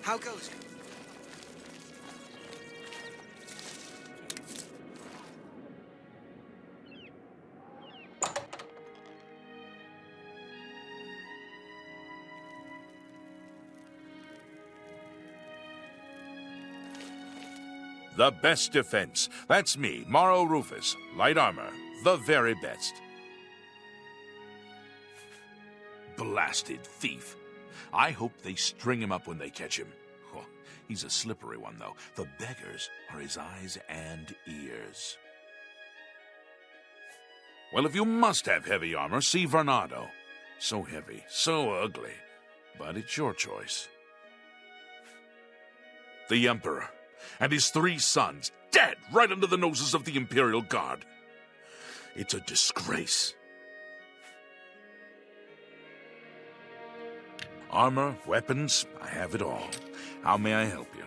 How goes it? The best defense. That's me, Morrow Rufus. Light armor. The very best. Blasted thief. I hope they string him up when they catch him. Oh, he's a slippery one, though. The beggars are his eyes and ears. Well, if you must have heavy armor, see Varnado. So heavy, so ugly. But it's your choice. The Emperor and his 3 sons, dead right under the noses of the Imperial Guard. It's a disgrace. Armor, weapons, I have it all. How may I help you?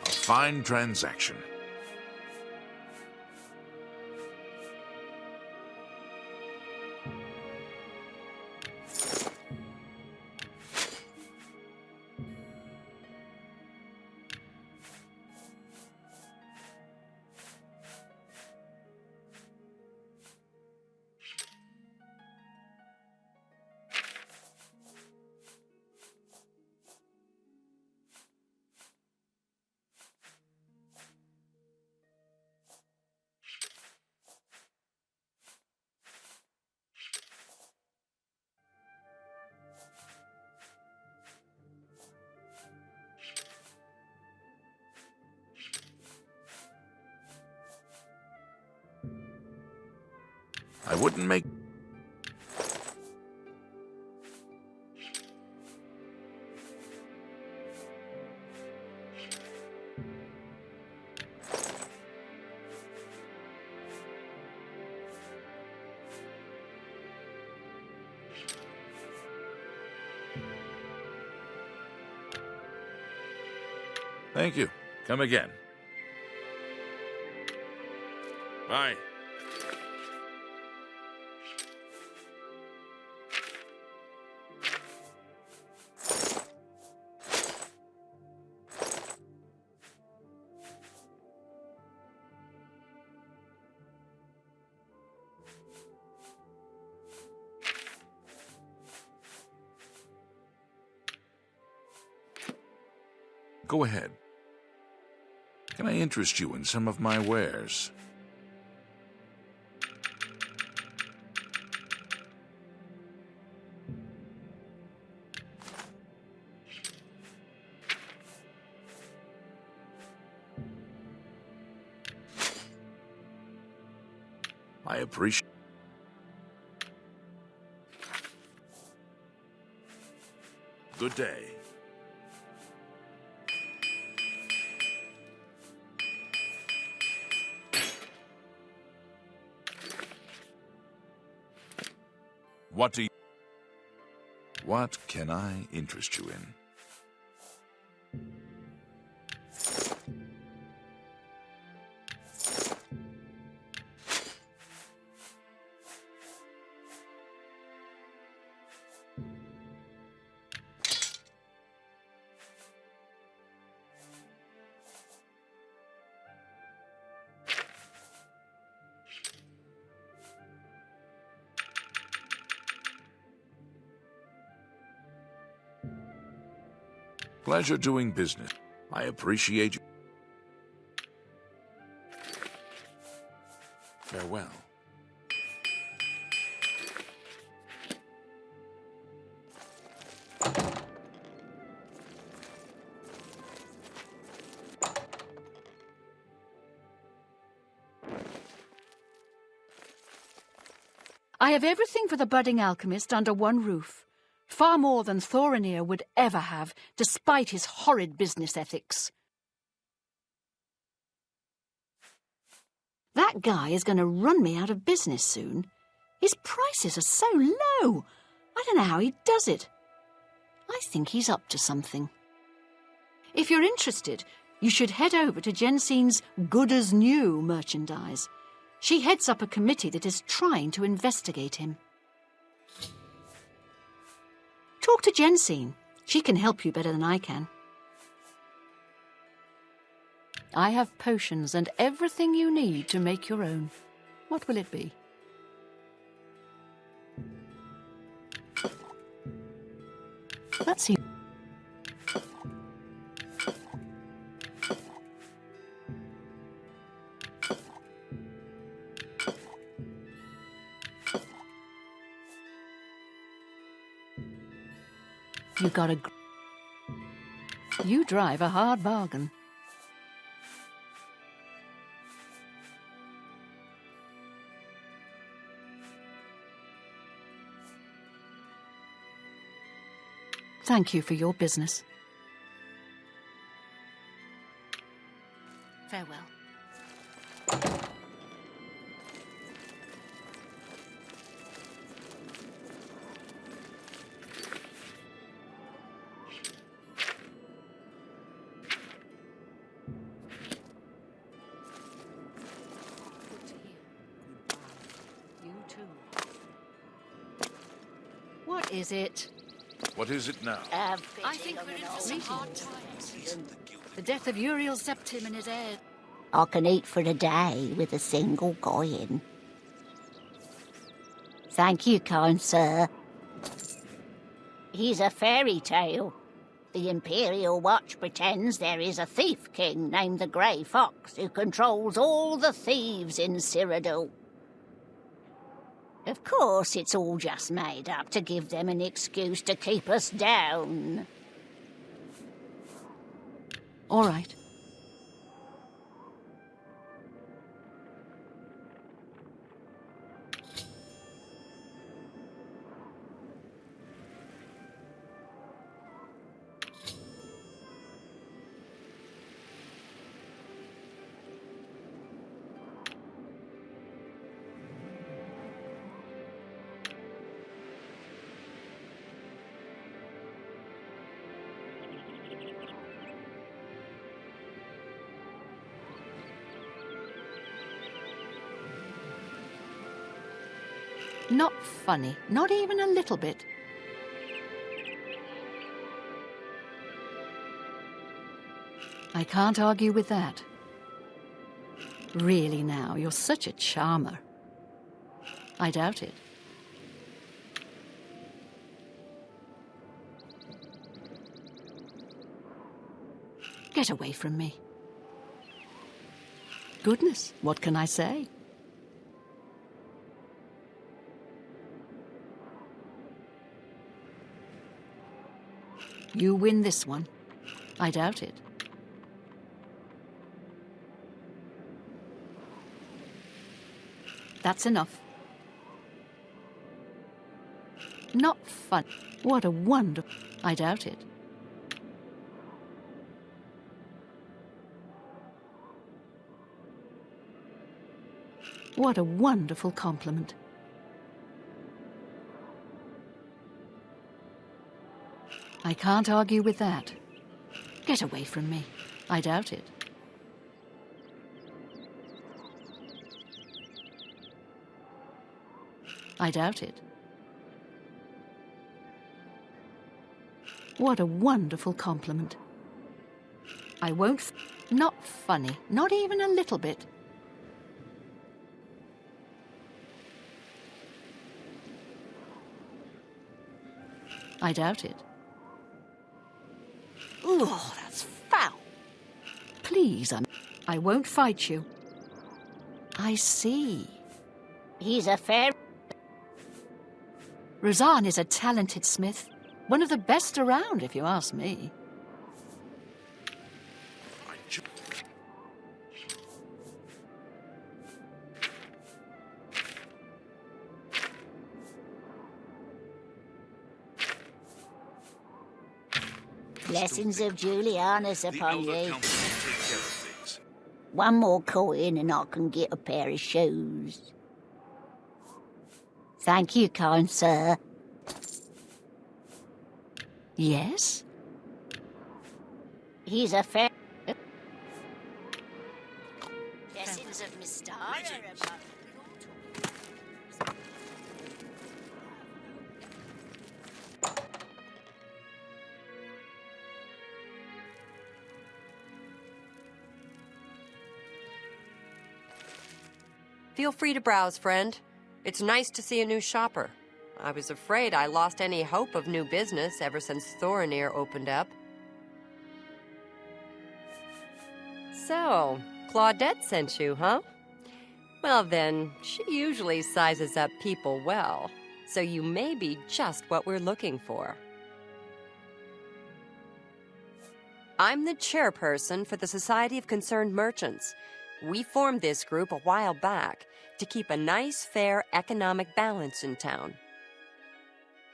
A fine transaction. I wouldn't make... Thank you. Come again. Bye. Go ahead. Can I interest you in some of my wares? I appreciate... Good day. What can I interest you in? Pleasure doing business. I appreciate you. Farewell. I have everything for the budding alchemist under one roof. Far more than Thorinir would ever have, despite his horrid business ethics. That guy is going to run me out of business soon. His prices are so low. I don't know how he does it. I think he's up to something. If you're interested, you should head over to Jensine's Good as New merchandise. She heads up a committee that is trying to investigate him. Talk to Jensine. She can help you better than I can. I have potions and everything you need to make your own. What will it be? Let's see. You drive a hard bargain. Thank you for your business. Farewell. What is it? What is it now? I think we're in for some hard times. The death of Uriel Septim and his heir. I can eat for a day with a single coin. Thank you, kind sir. He's a fairy tale. The Imperial Watch pretends there is a thief king named the Grey Fox who controls all the thieves in Cyrodiil. Of course, it's all just made up to give them an excuse to keep us down. All right. Not funny, not even a little bit. I can't argue with that. Really now, you're such a charmer. I doubt it. Get away from me. Goodness, what can I say? You win this one. I doubt it. That's enough. Not fun. What a wonder. I doubt it. What a wonderful compliment. I can't argue with that. Get away from me. I doubt it. I doubt it. What a wonderful compliment. I won't. Not funny. Not even a little bit. I doubt it. Oh, that's foul. Please, I won't fight you. I see. He's a fair... Razan is a talented smith. One of the best around, if you ask me. Blessings of Julianus upon The Elder you. Council will take care of things. One more coin and I can get a pair of shoes. Thank you, kind sir. Yes? He's a fair... Blessings of Mystara upon you. Feel free to browse, friend. It's nice to see a new shopper. I was afraid I lost any hope of new business ever since Thorinir opened up. So, Claudette sent you, huh? Well then, she usually sizes up people well, so you may be just what we're looking for. I'm the chairperson for the Society of Concerned Merchants. We formed this group a while back to keep a nice, fair economic balance in town.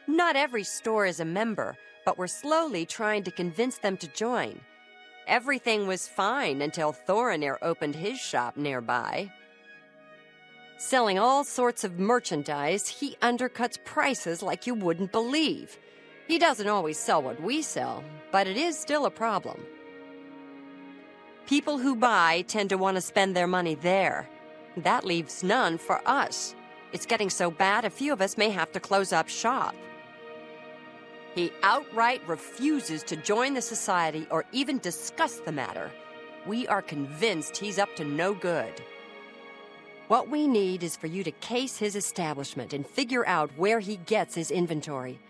Not every store is a member, but we're slowly trying to convince them to join. Everything was fine until Thorinir opened his shop nearby. Selling all sorts of merchandise, he undercuts prices like you wouldn't believe. He doesn't always sell what we sell, but it is still a problem. People who buy tend to want to spend their money there. That leaves none for us. It's getting so bad a few of us may have to close up shop. He outright refuses to join the society or even discuss the matter. We are convinced he's up to no good. What we need is for you to case his establishment and figure out where he gets his inventory.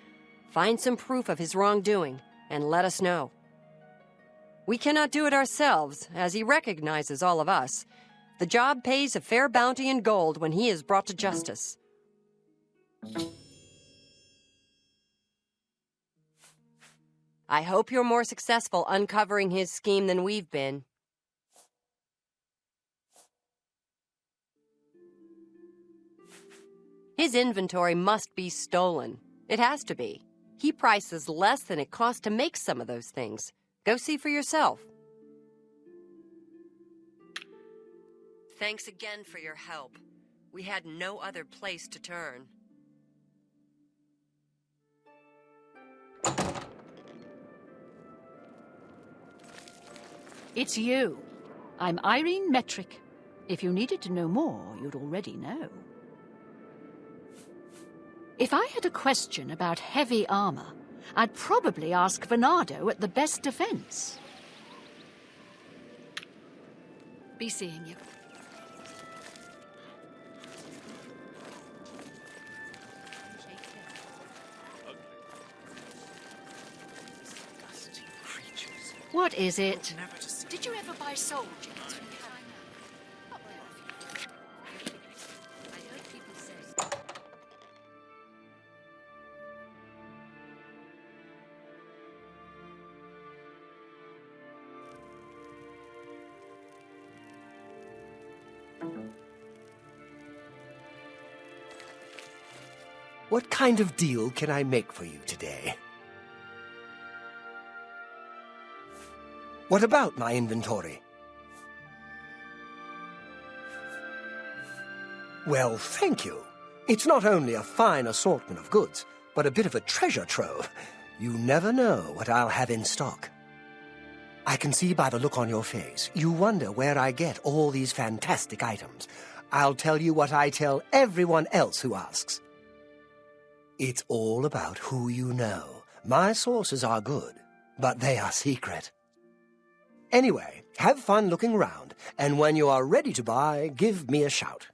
Find some proof of his wrongdoing and let us know. We cannot do it ourselves, as he recognizes all of us. The job pays a fair bounty in gold when he is brought to justice. I hope you're more successful uncovering his scheme than we've been. His inventory must be stolen. It has to be. He prices less than it costs to make some of those things. Go see for yourself. Thanks again for your help. We had no other place to turn. It's you. I'm Irene Metric. If you needed to know more, you'd already know. If I had a question about heavy armor, I'd probably ask Venado at the best defense. Be seeing you. What is it? Did you ever buy soul gems? What kind of deal can I make for you today? What about my inventory? Well, thank you. It's not only a fine assortment of goods, but a bit of a treasure trove. You never know what I'll have in stock. I can see by the look on your face, you wonder where I get all these fantastic items. I'll tell you what I tell everyone else who asks. It's all about who you know. My sources are good, but they are secret. Anyway, have fun looking round, and when you are ready to buy, give me a shout.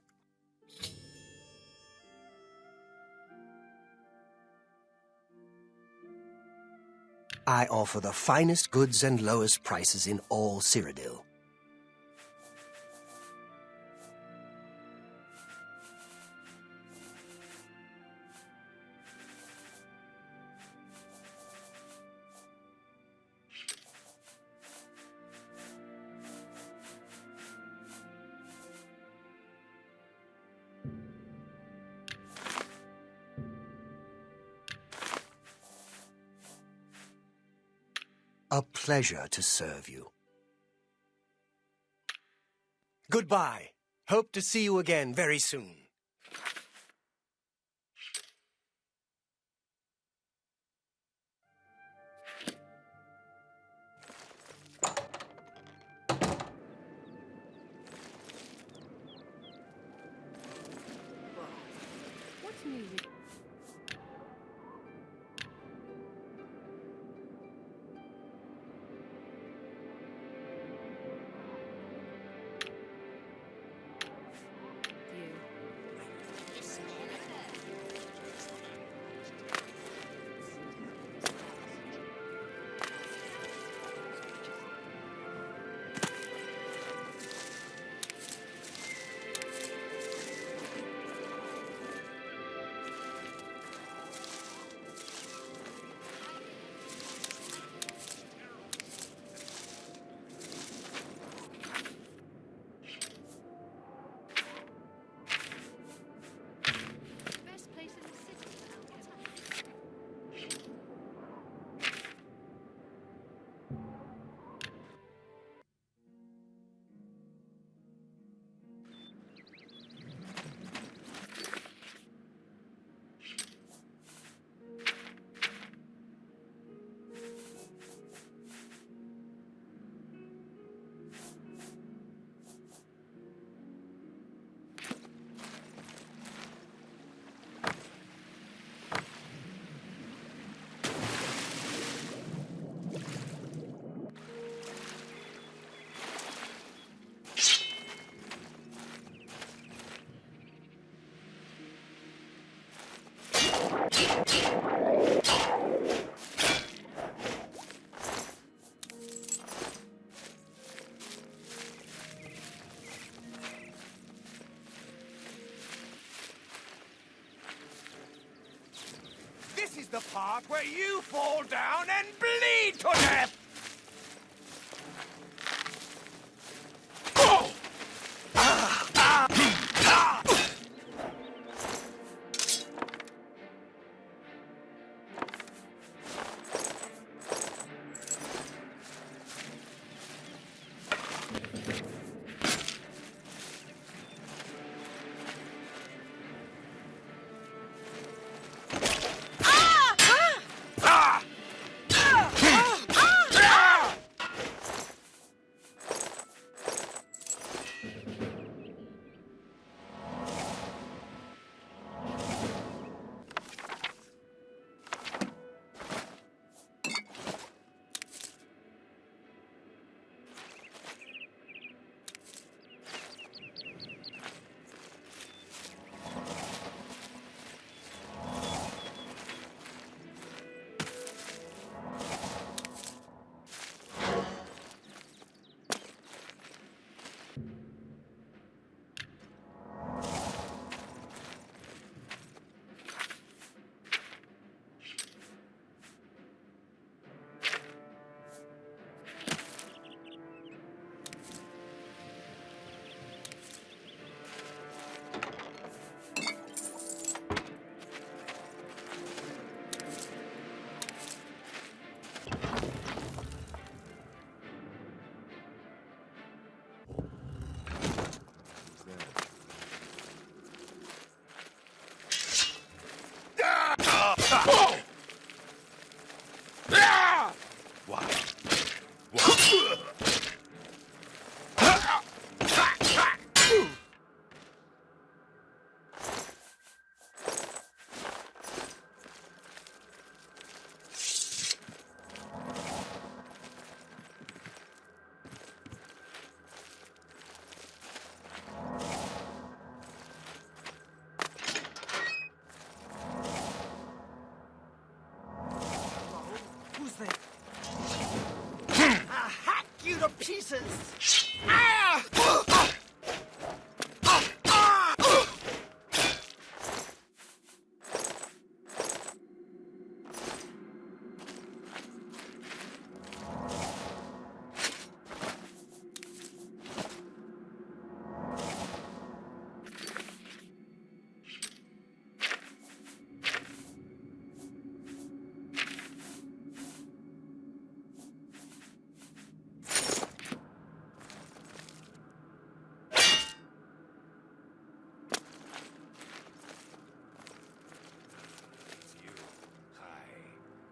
I offer the finest goods and lowest prices in all Cyrodiil. A pleasure to serve you. Goodbye. Hope to see you again very soon. What's new? part where you fall down and bleed to death! To pieces!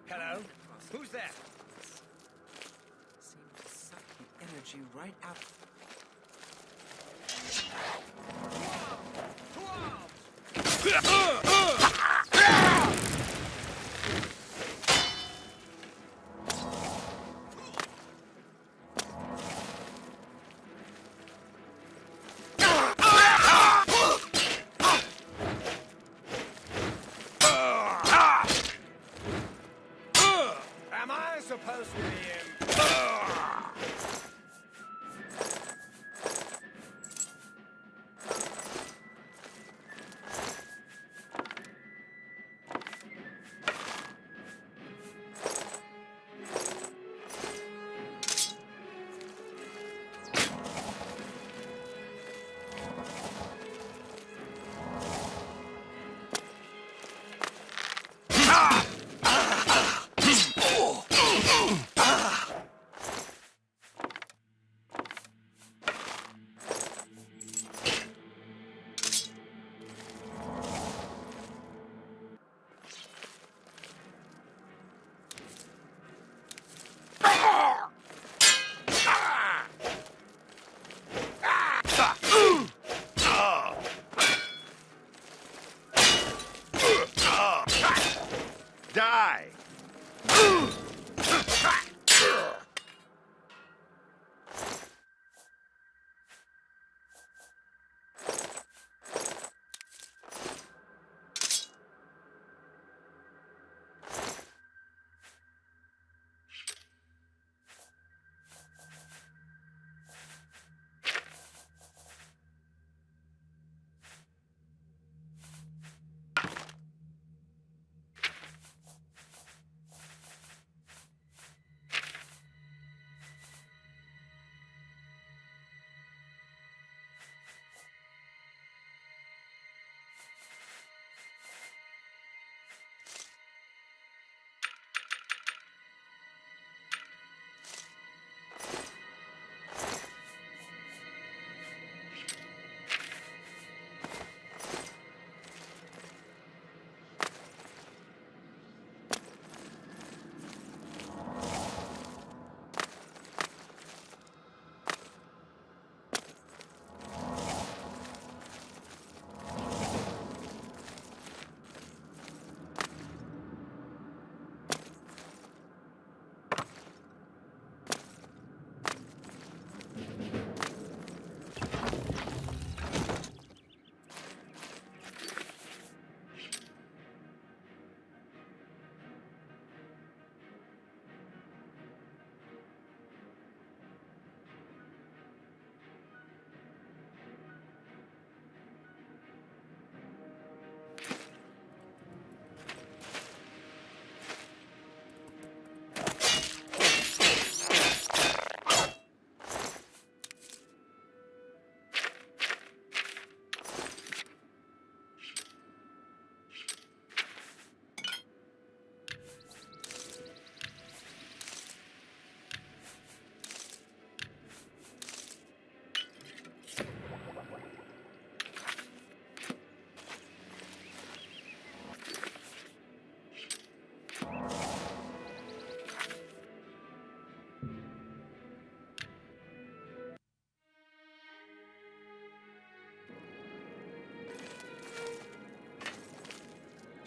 Hello? Who's there? Seem to suck the energy right out. Am I supposed to be in?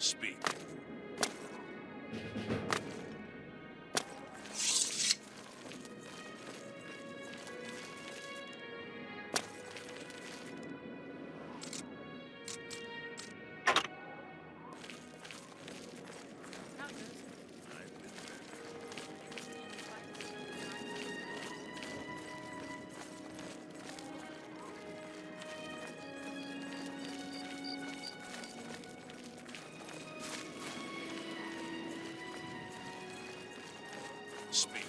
Speak. Speak.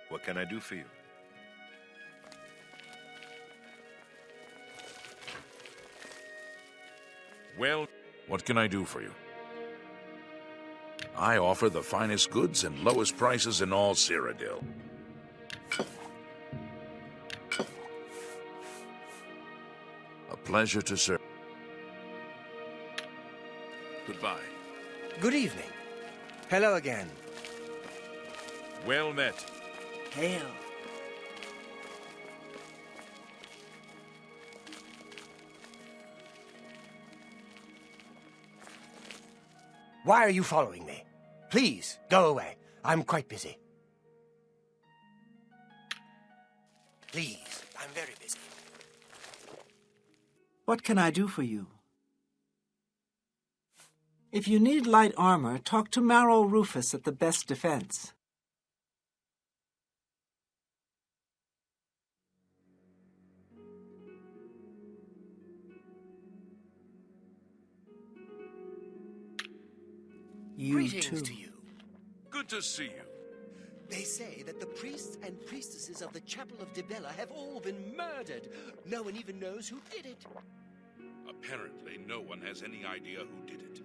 What can I do for you? Well, what can I do for you? I offer the finest goods and lowest prices in all Cyrodiil. A pleasure to serve. Goodbye. Good evening. Hello again. Well met. Hail. Why are you following me? Please, go away. I'm quite busy. Please, I'm very busy. What can I do for you? If you need light armor, talk to Marrow Rufus at the Best Defense. You Greetings too. to you. Good to see you. They say that the priests and priestesses of the Chapel of Dibella have all been murdered. No one even knows who did it. Apparently, no one has any idea who did it.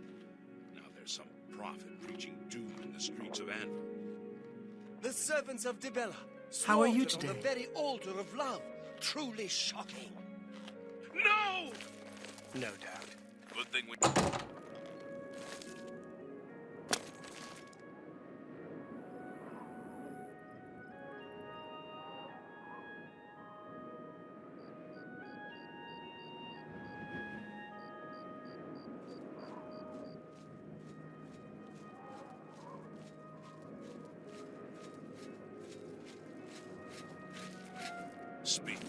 Now there's some prophet preaching doom in the streets of Anvil. The servants of Dibella. How are you slaughtered on today? the very altar of love. Truly shocking. No! No doubt. Good thing we... Speak.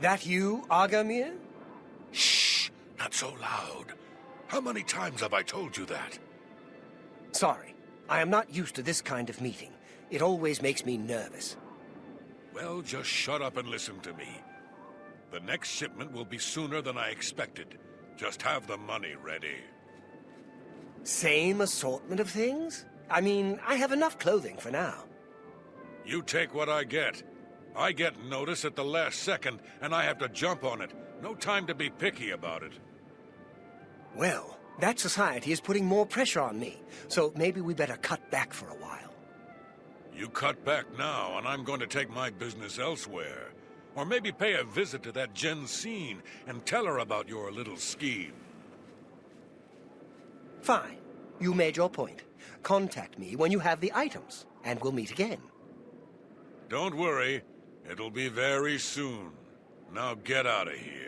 That you, Agamir? Shh! Not so loud. How many times have I told you that? Sorry, I am not used to this kind of meeting. It always makes me nervous. Well, just shut up and listen to me. The next shipment will be sooner than I expected. Just have the money ready. Same assortment of things? I mean, I have enough clothing for now. You take what I get. I get notice at the last second, and I have to jump on it. No time to be picky about it. Well, that society is putting more pressure on me, so maybe we better cut back for a while. You cut back now, and I'm going to take my business elsewhere. Or maybe pay a visit to that Jensine and tell her about your little scheme. Fine. You made your point. Contact me when you have the items, and we'll meet again. Don't worry. It'll be very soon. Now get out of here.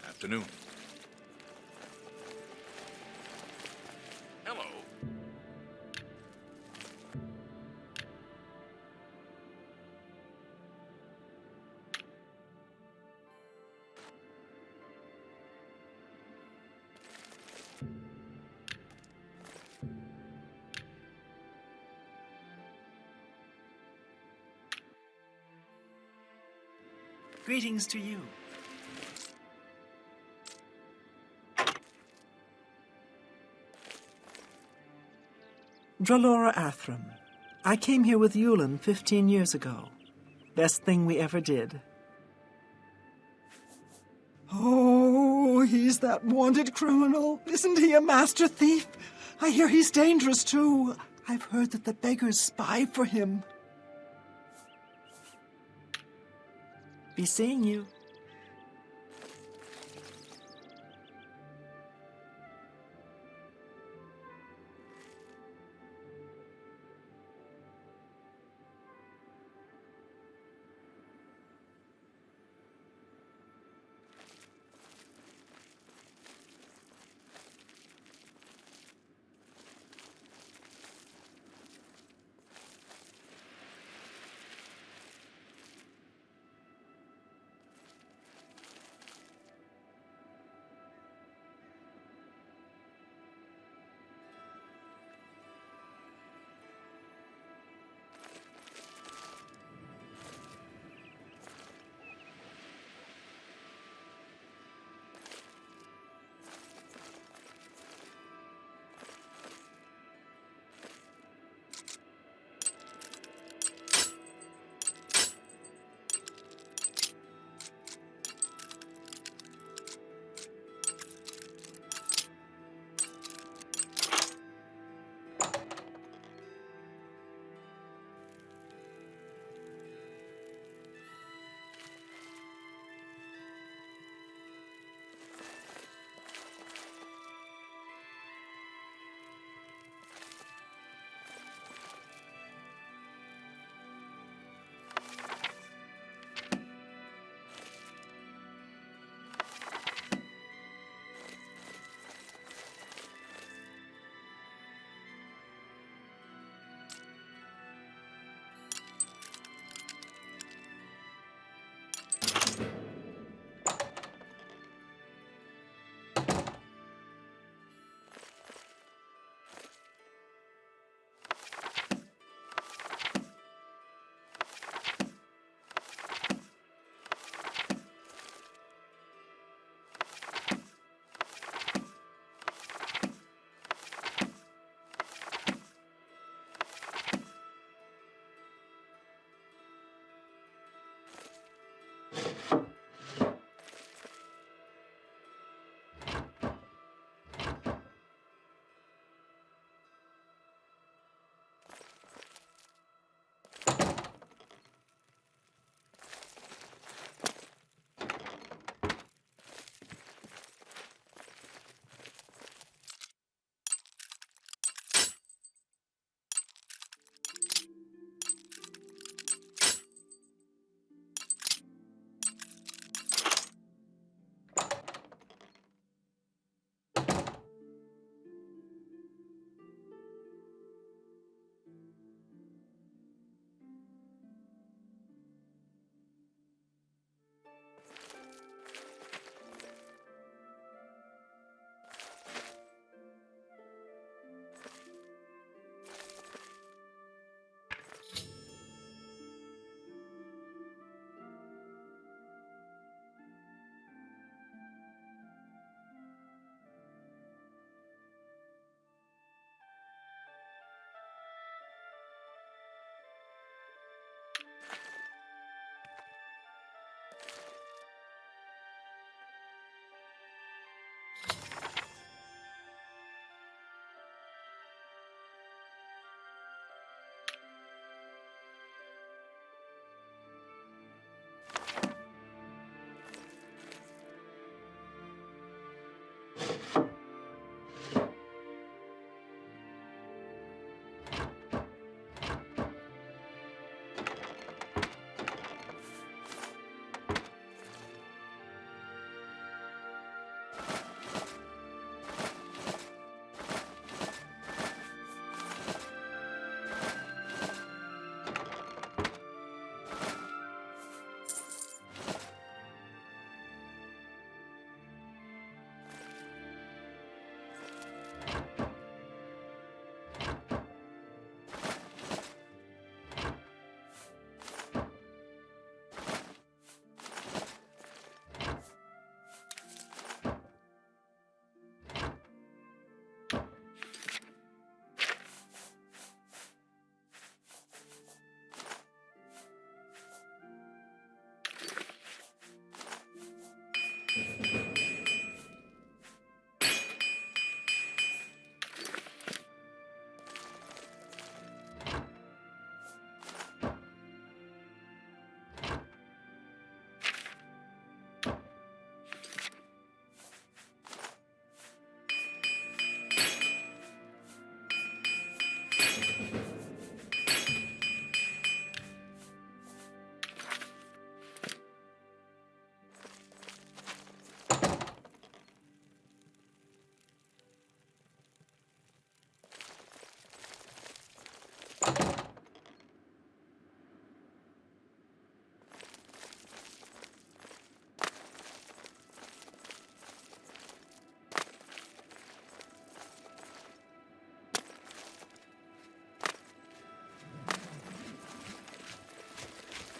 Afternoon. Hello. Greetings to you. Dralora Athram. I came here with Yulin 15 years ago. Best thing we ever did. Oh, he's that wanted criminal. Isn't he a master thief? I hear he's dangerous, too. I've heard that the beggars spy for him. Be seeing you.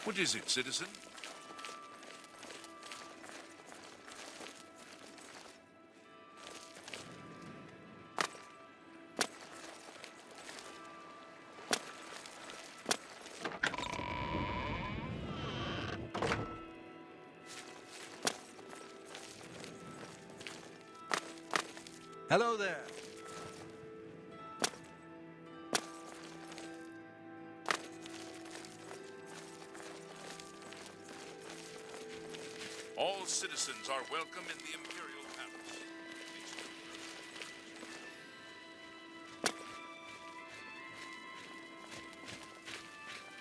What is it, citizen? Hello there. All citizens are welcome in the Imperial Palace.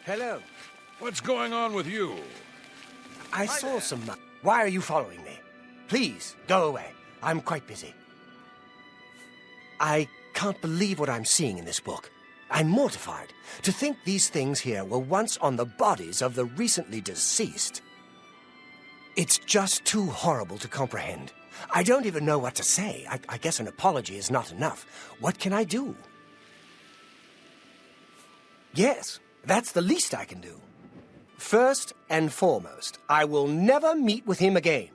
Hello. What's going on with you? I saw some... Why are you following me? Please, go away. I'm quite busy. I can't believe what I'm seeing in this book. I'm mortified to think these things here were once on the bodies of the recently deceased. It's just too horrible to comprehend. I don't even know what to say. I guess an apology is not enough. What can I do? Yes, that's the least I can do. First and foremost, I will never meet with him again.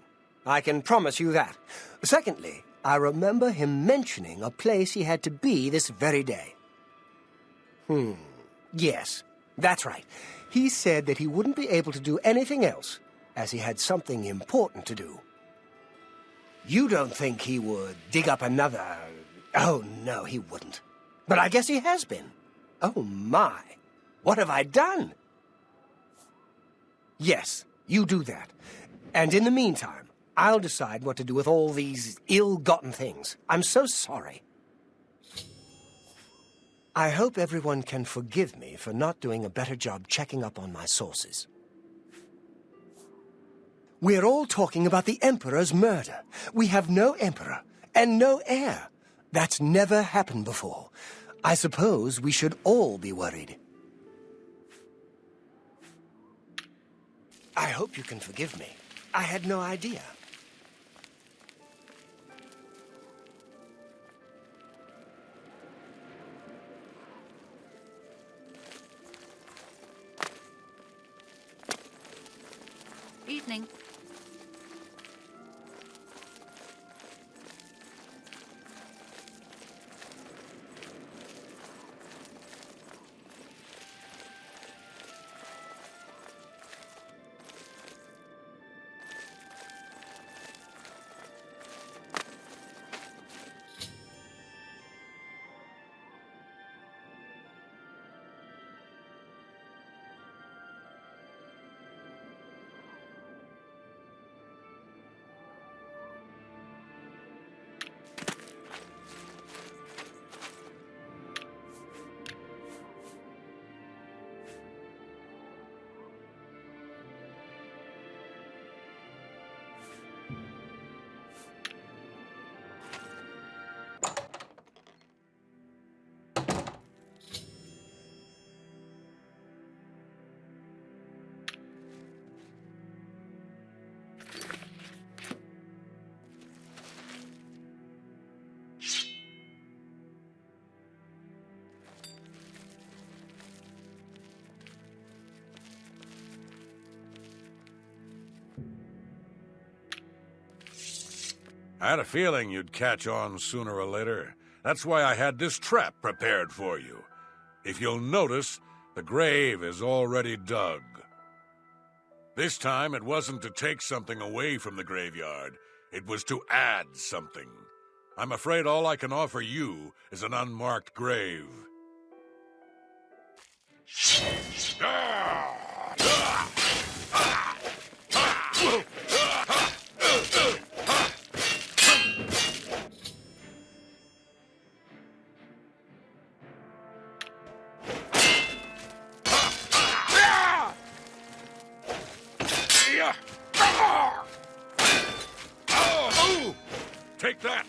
I can promise you that. Secondly, I remember him mentioning a place he had to be this very day. Yes, that's right. He said that he wouldn't be able to do anything else, as he had something important to do. You don't think he would dig up another... Oh, no, he wouldn't. But I guess he has been. Oh, my. What have I done? Yes, you do that. And in the meantime, I'll decide what to do with all these ill-gotten things. I'm so sorry. I hope everyone can forgive me for not doing a better job checking up on my sources. We're all talking about the Emperor's murder. We have no Emperor and no heir. That's never happened before. I suppose we should all be worried. I hope you can forgive me. I had no idea. Evening. I had a feeling you'd catch on sooner or later. That's why I had this trap prepared for you. If you'll notice, the grave is already dug. This time, it wasn't to take something away from the graveyard. It was to add something. I'm afraid all I can offer you is an unmarked grave. Take that!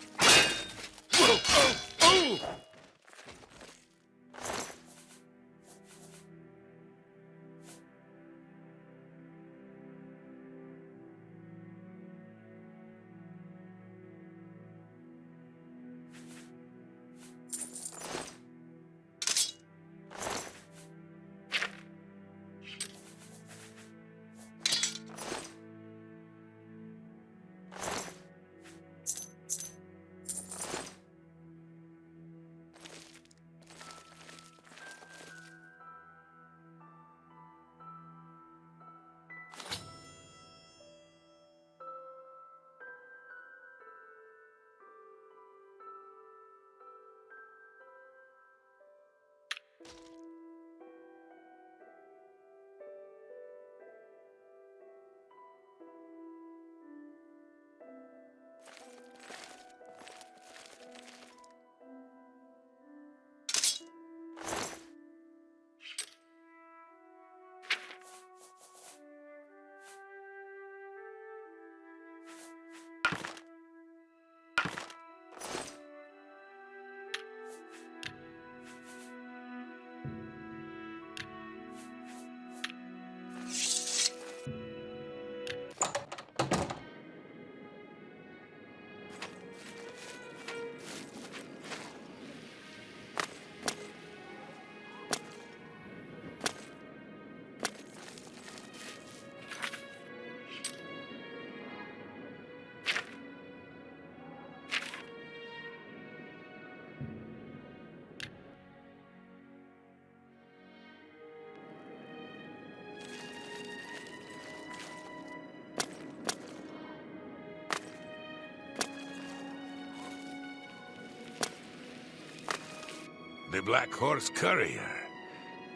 the Black Horse Courier.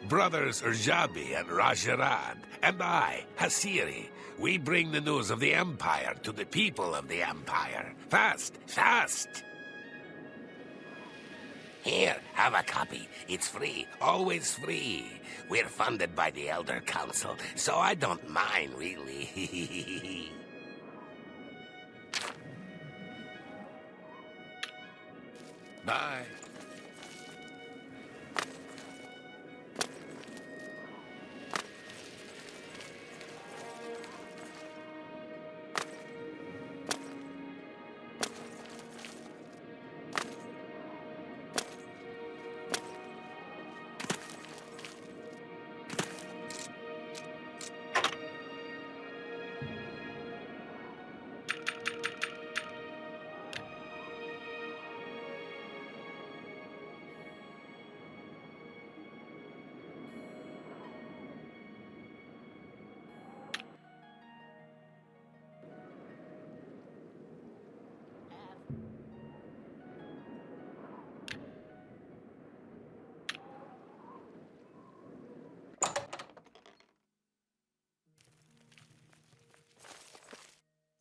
Brothers Urjabi and Rajarad, and I, Hasiri, we bring the news of the Empire to the people of the Empire. Fast, fast! Here, have a copy. It's free, always free. We're funded by the Elder Council, so I don't mind, really. Bye.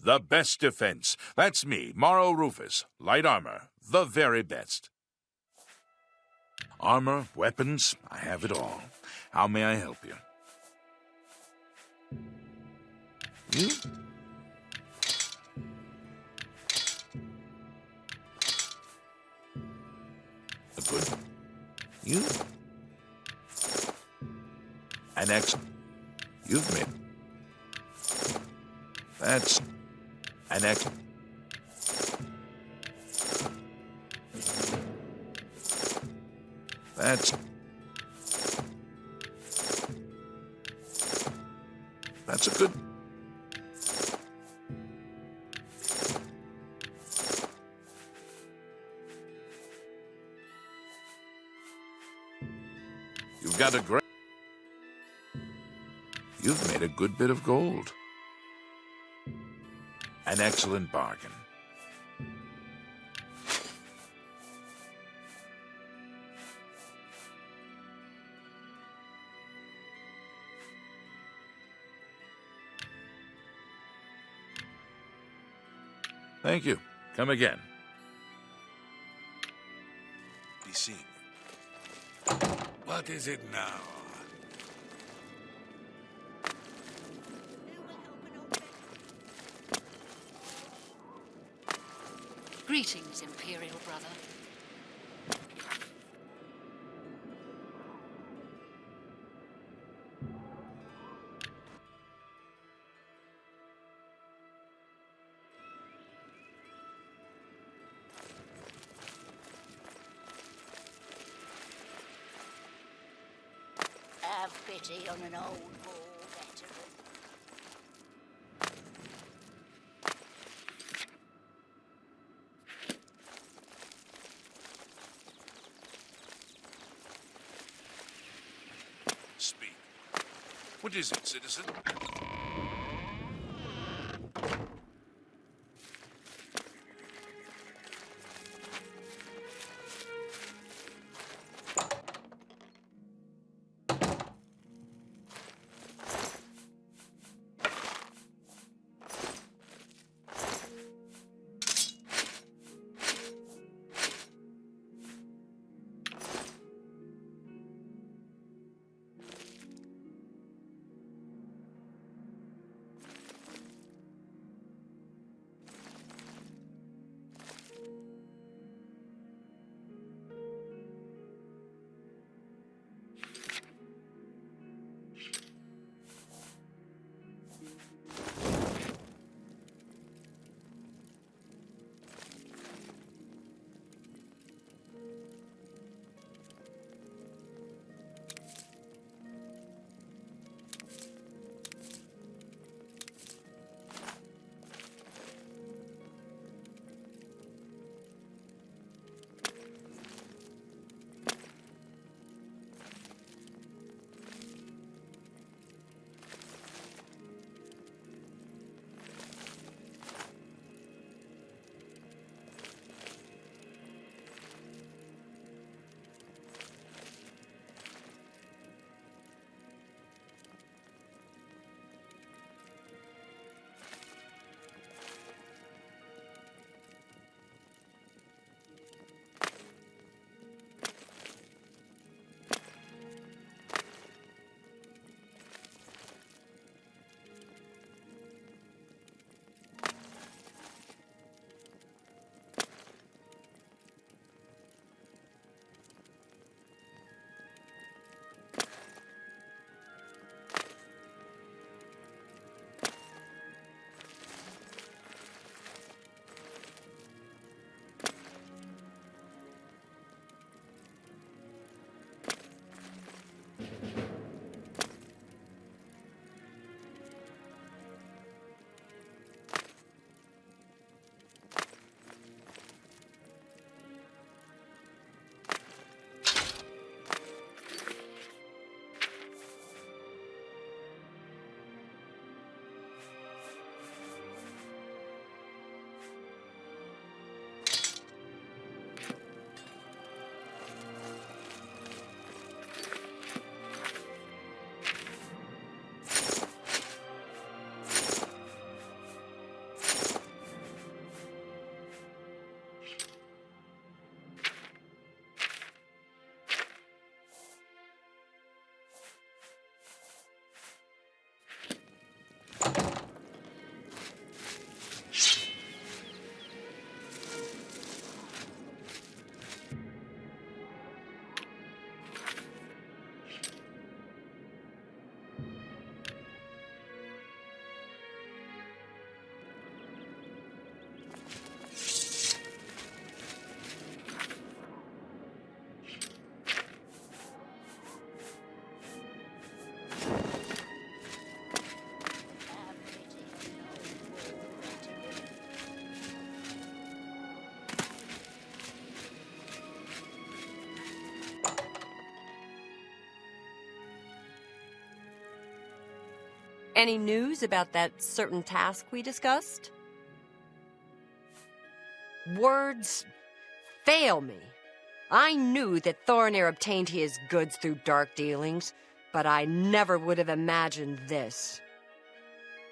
The best defense. That's me, Morrow Rufus. Light armor. The very best. Armor, weapons, I have it all. How may I help you? You? A good... You? An excellent... You've made... That's... An excellent... That's a good... You've got a great... You've made a good bit of gold. An excellent bargain. Thank you. Come again. Be seen. What is it now? Greetings, Imperial brother. Have pity on an old war veteran. Speak. What is it, citizen? Any news about that certain task we discussed? Words fail me. I knew that Thorinir obtained his goods through dark dealings, but I never would have imagined this.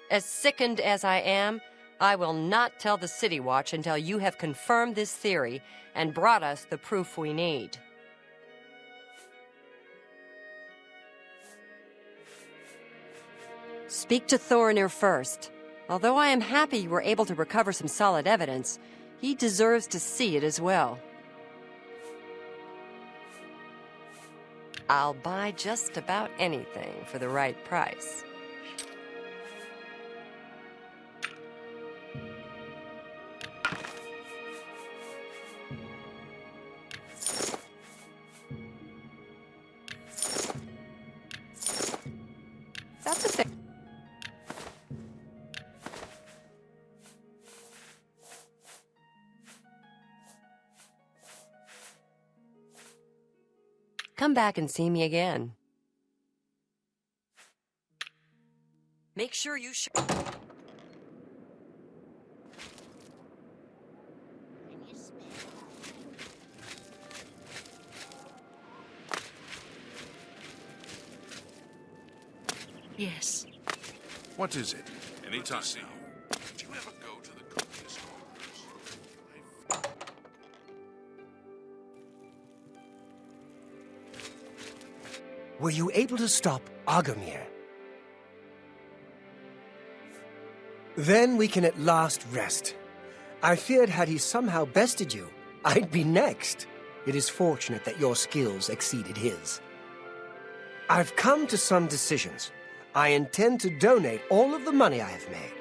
As sickened as I am, I will not tell the City Watch until you have confirmed this theory and brought us the proof we need. Speak to Thorinir first. Although I am happy you were able to recover some solid evidence, he deserves to see it as well. I'll buy just about anything for the right price. That's a thing. Come back and see me again. Make sure you Yes. What is it? Anytime now. Did you ever go to the copious quarters? Were you able to stop Agomir? Then we can at last rest. I feared had he somehow bested you, I'd be next. It is fortunate that your skills exceeded his. I've come to some decisions. I intend to donate all of the money I have made,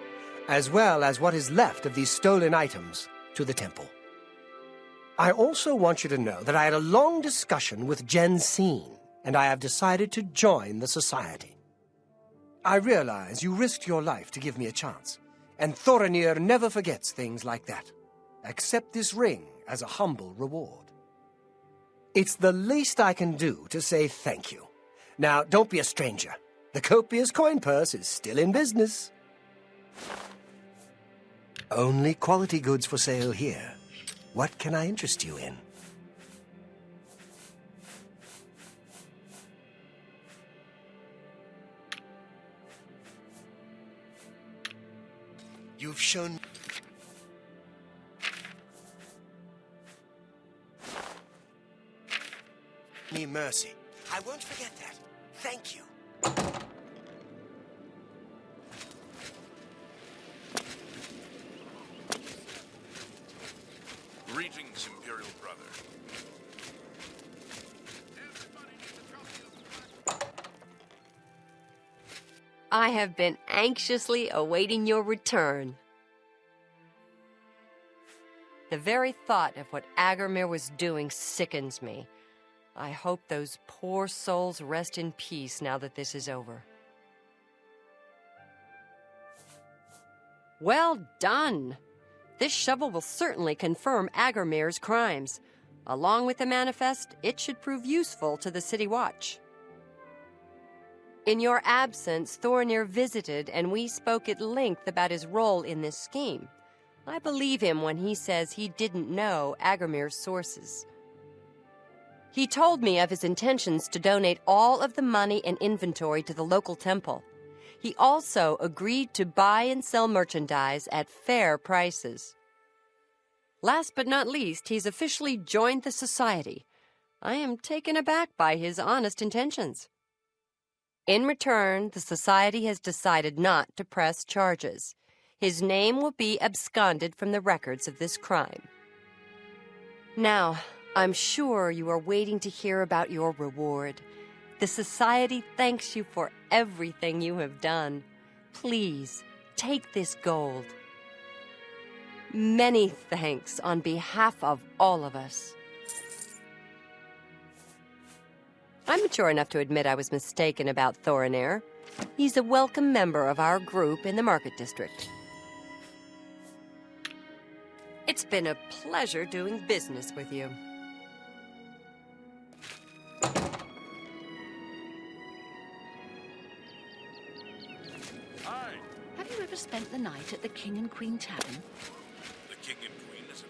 as well as what is left of these stolen items, to the temple. I also want you to know that I had a long discussion with Jensine, and I have decided to join the society. I realize you risked your life to give me a chance, and Thorinir never forgets things like that. Accept this ring as a humble reward. It's the least I can do to say thank you. Now, don't be a stranger. The copious coin purse is still in business. Only quality goods for sale here. What can I interest you in? You've shown me mercy. I won't forget that. Thank you. Greetings, Imperial Brother. I have been anxiously awaiting your return. The very thought of what Agomir was doing sickens me. I hope those poor souls rest in peace now that this is over. Well done! This shovel will certainly confirm Agomir's crimes. Along with the manifest, it should prove useful to the City Watch. In your absence, Thorinir visited, and we spoke at length about his role in this scheme. I believe him when he says he didn't know Agomir's sources. He told me of his intentions to donate all of the money and inventory to the local temple. He also agreed to buy and sell merchandise at fair prices. Last but not least, he's officially joined the society. I am taken aback by his honest intentions. In return, the society has decided not to press charges. His name will be absconded from the records of this crime. Now, I'm sure you are waiting to hear about your reward. The society thanks you for everything you have done. Please, take this gold. Many thanks on behalf of all of us. I'm mature enough to admit I was mistaken about Thorinir. He's a welcome member of our group in the Market District. It's been a pleasure doing business with you. spent the night at the King and Queen Tavern? The king and queen is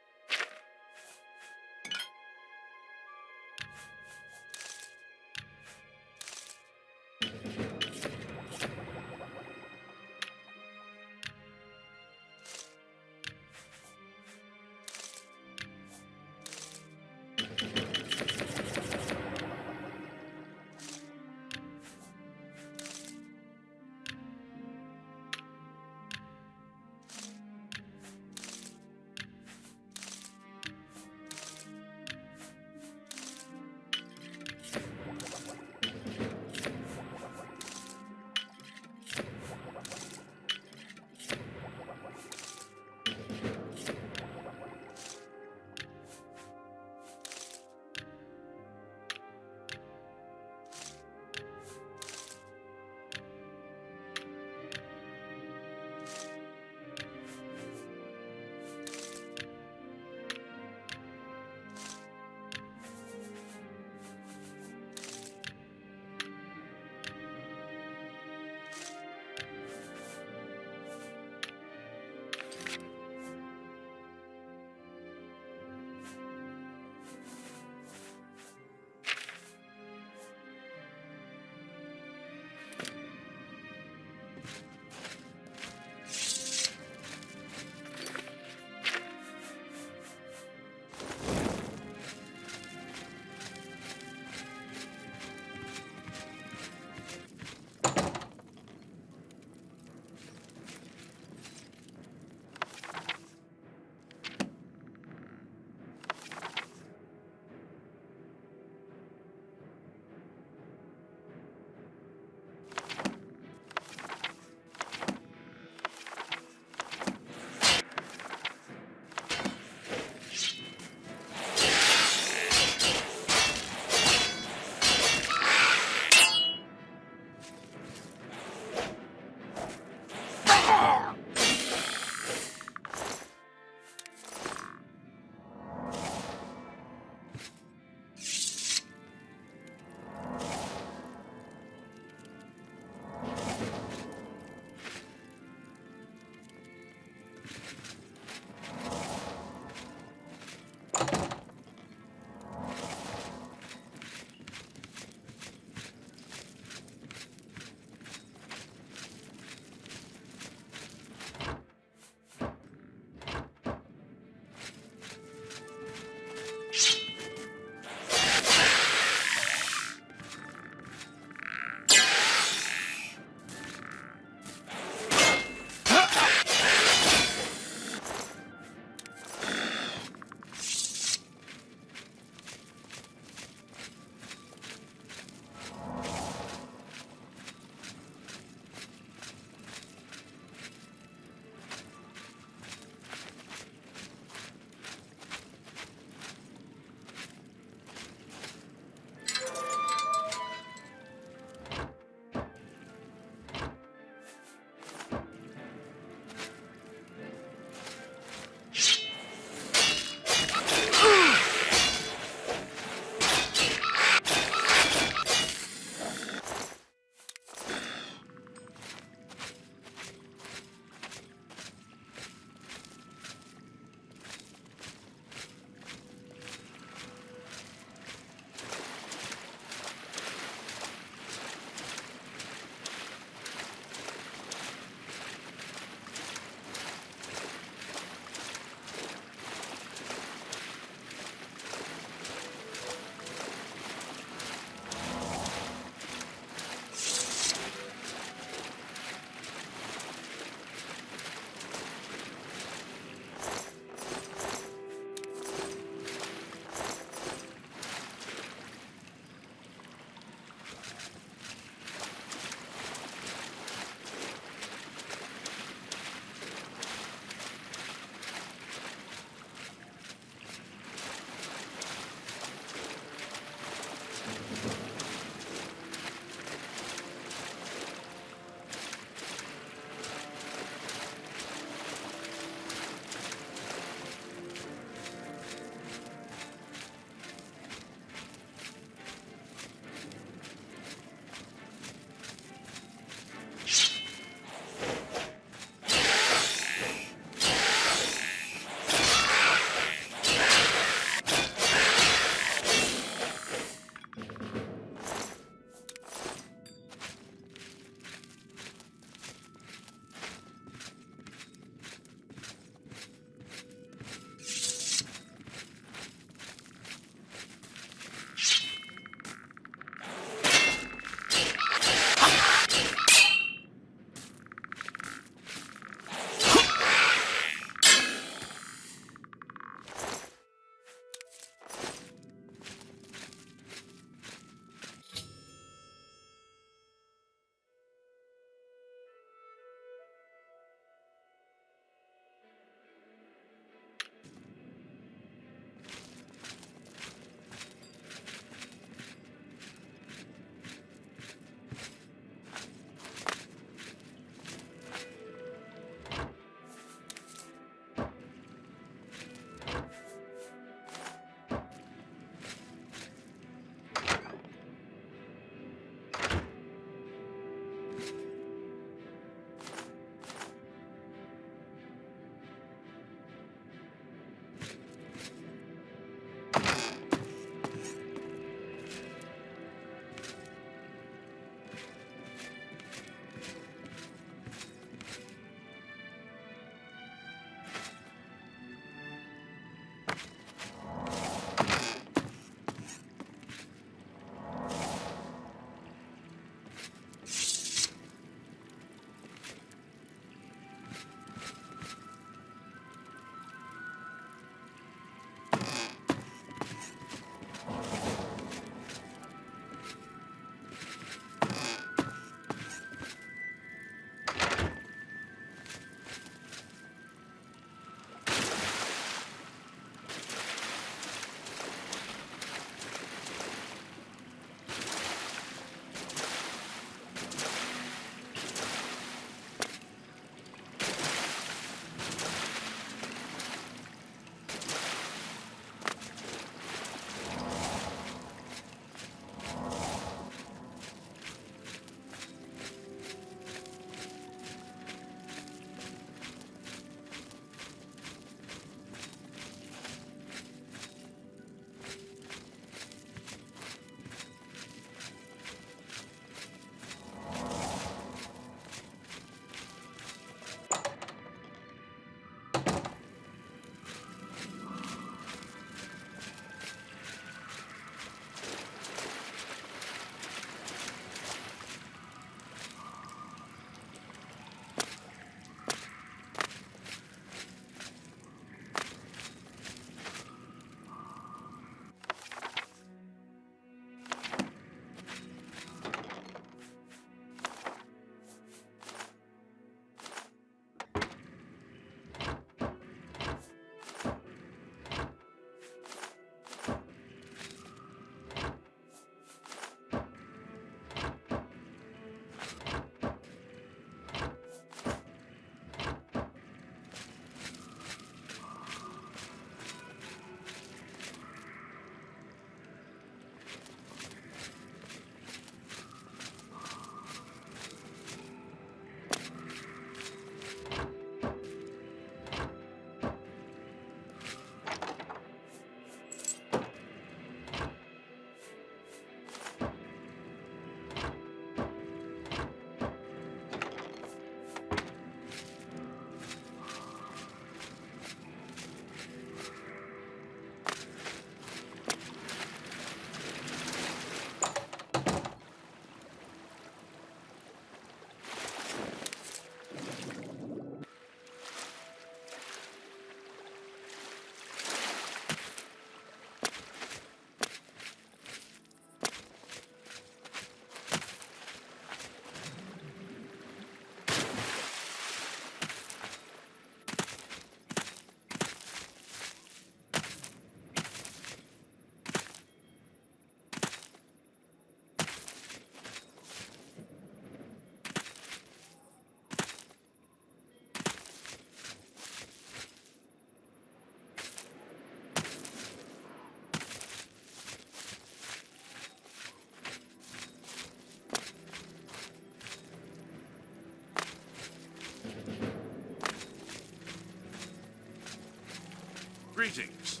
Greetings.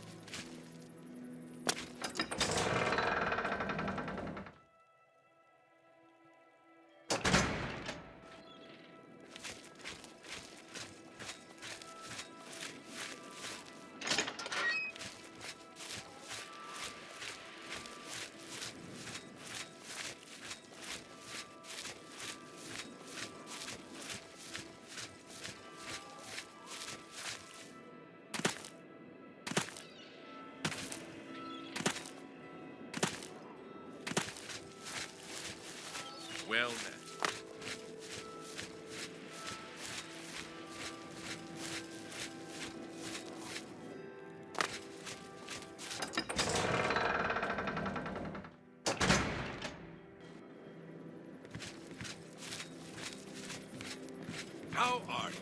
Well met. How are you?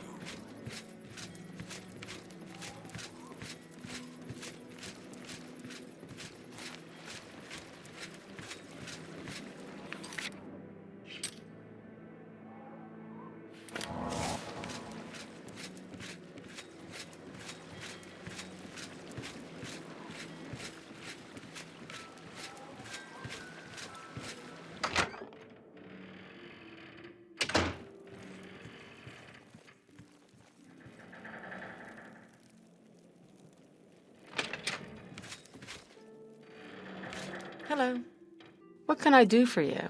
Hello. What can I do for you?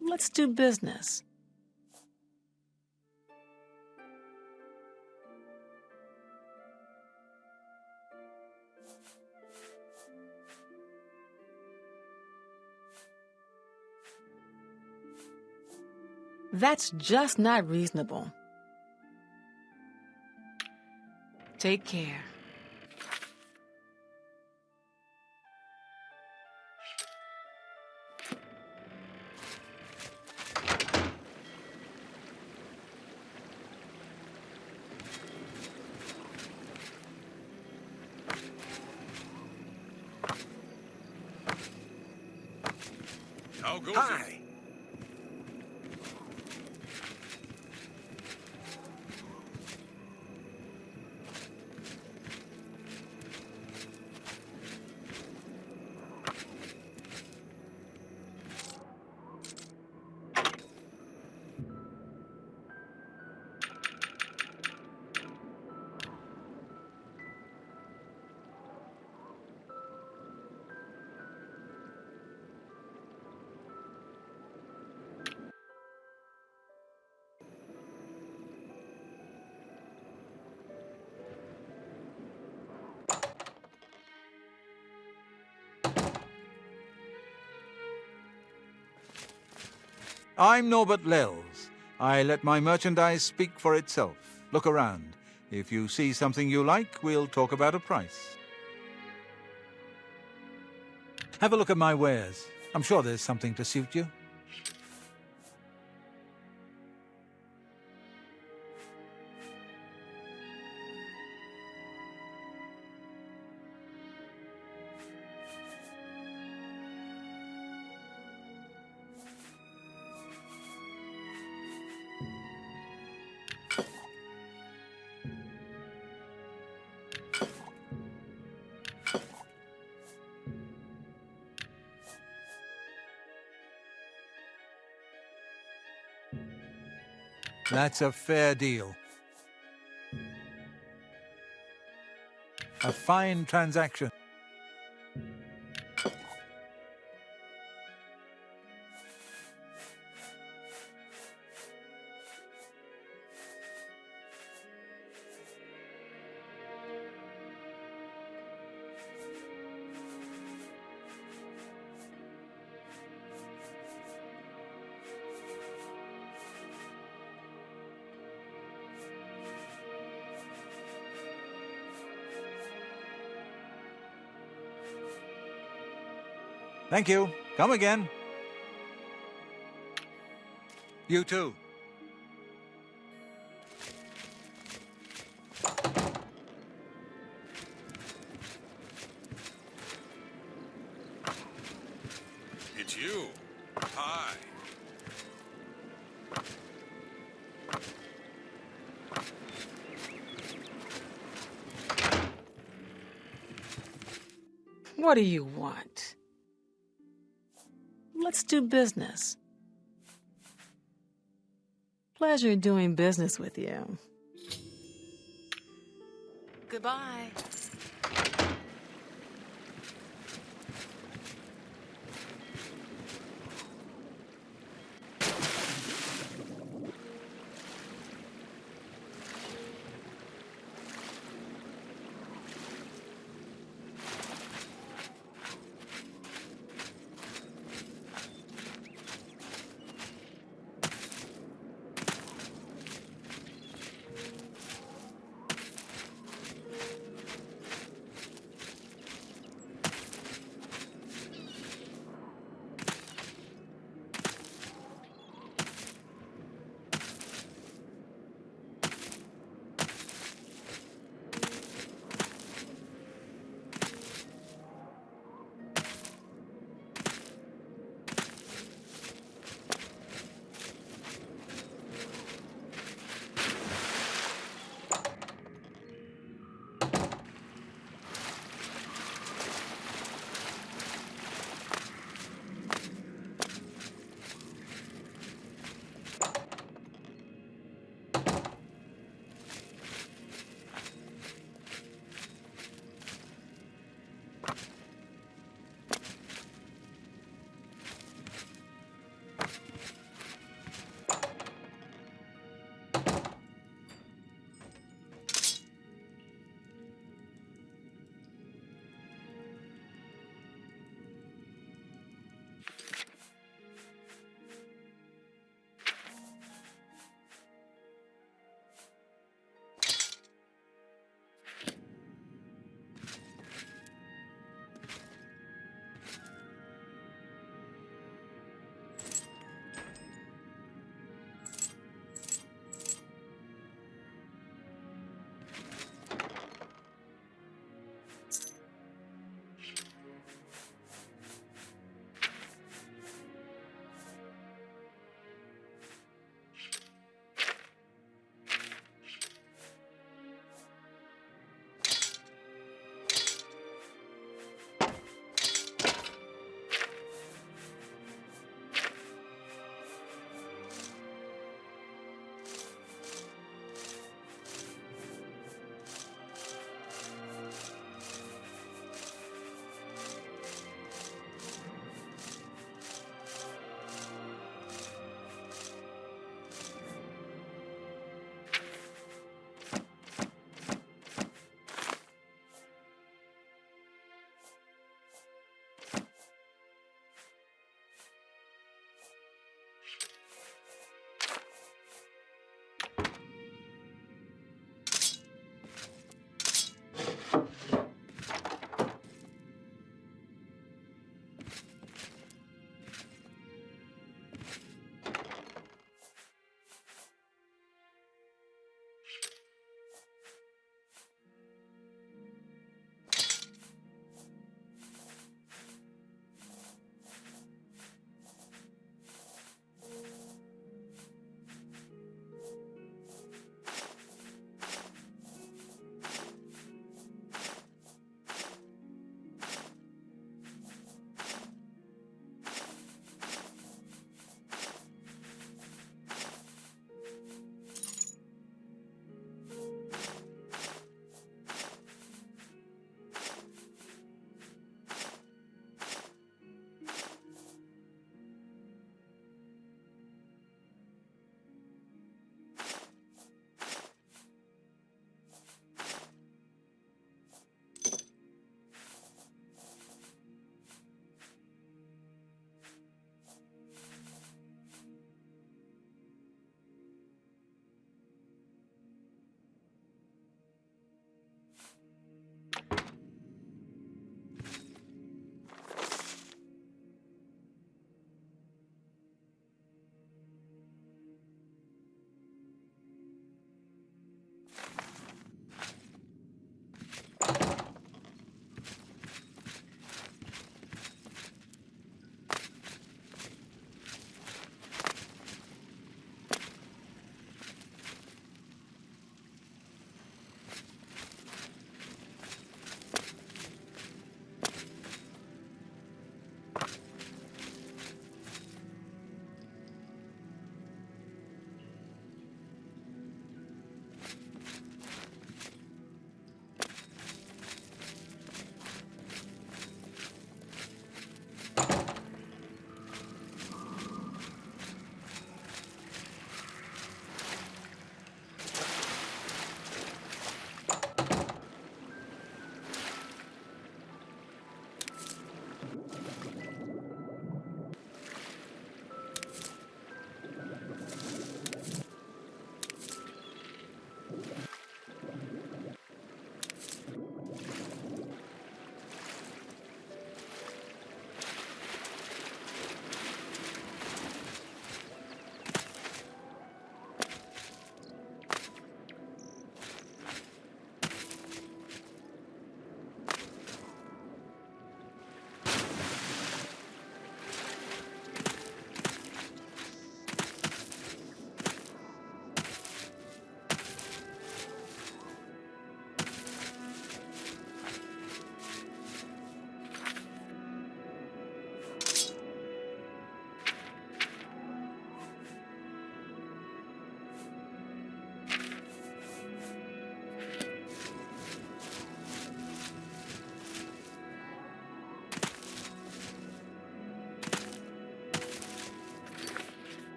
Let's do business. That's just not reasonable. Take care. How goes Hi. it? I'm Norbert Lels. I let my merchandise speak for itself. Look around. If you see something you like, we'll talk about a price. Have a look at my wares. I'm sure there's something to suit you. That's a fair deal. A fine transaction. Thank you. Come again. You too. It's you. Hi. What do you want? Let's do business. Pleasure doing business with you. Goodbye.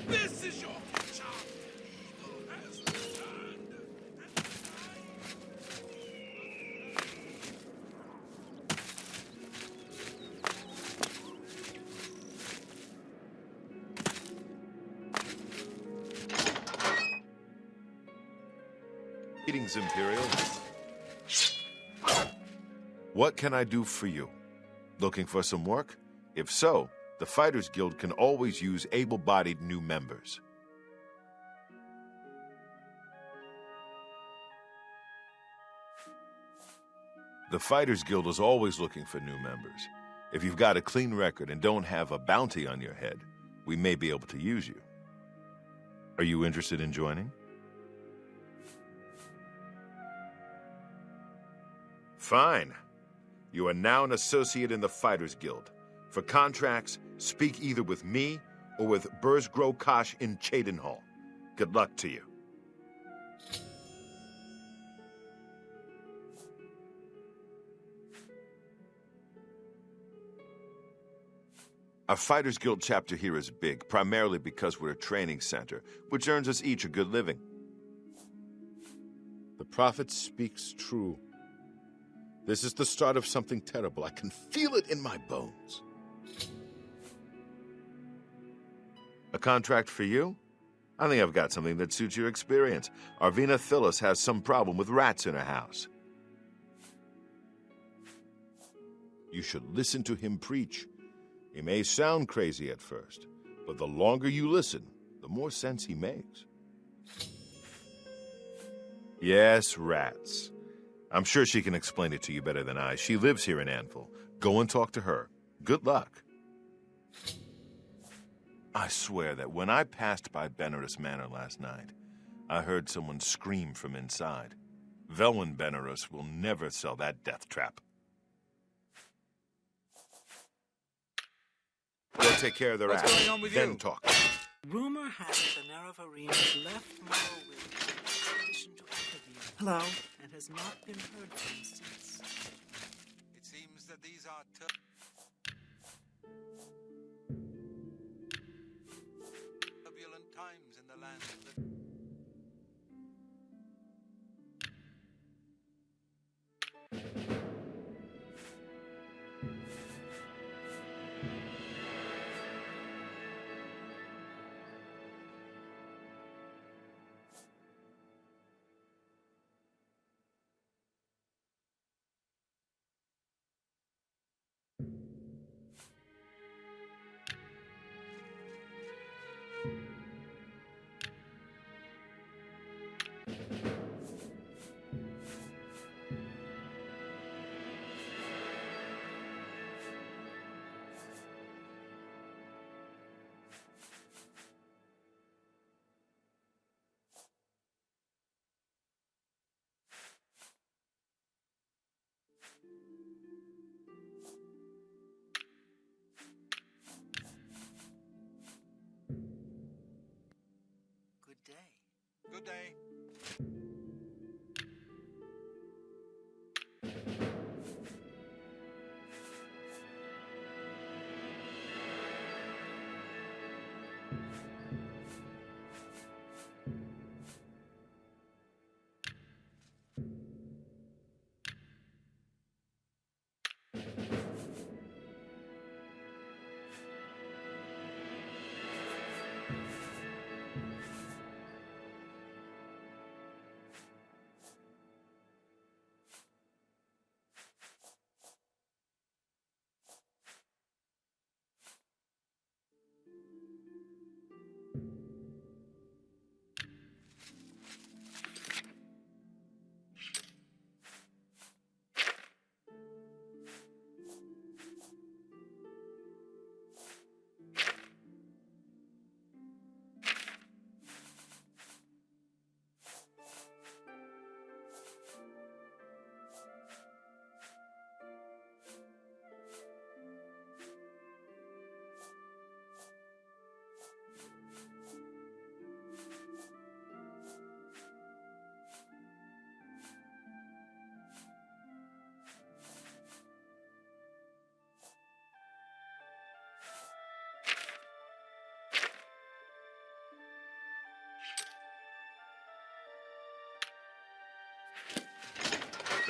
This is your future! Evil has returned! Greetings, Imperial. What can I do for you? Looking for some work? If so, the Fighters Guild can always use able-bodied new members. The Fighters Guild is always looking for new members. If you've got a clean record and don't have a bounty on your head, we may be able to use you. Are you interested in joining? Fine. You are now an associate in the Fighters Guild. For contracts, speak either with me or with Burzgro Kosh in Cheydinhal. Good luck to you. Our Fighters Guild chapter here is big, primarily because we're a training center, which earns us each a good living. The prophet speaks true. This is the start of something terrible. I can feel it in my bones. A contract for you? I think I've got something that suits your experience. Arvina Phyllis has some problem with rats in her house. You should listen to him preach. He may sound crazy at first, but the longer you listen, the more sense he makes. Yes, rats. I'm sure she can explain it to you better than I. She lives here in Anvil. Go and talk to her. Good luck. I swear that when I passed by Benaris Manor last night, I heard someone scream from inside. Velwyn Benaris will never sell that death trap. Go take care of the rats. What's going on with then you? Talk. Rumor has it the Nerevarine has left Morrowind for an expedition to Oblivion. Hello, and has not been heard from since. It seems that these are turbulent times in the land of the... Good day. Good day.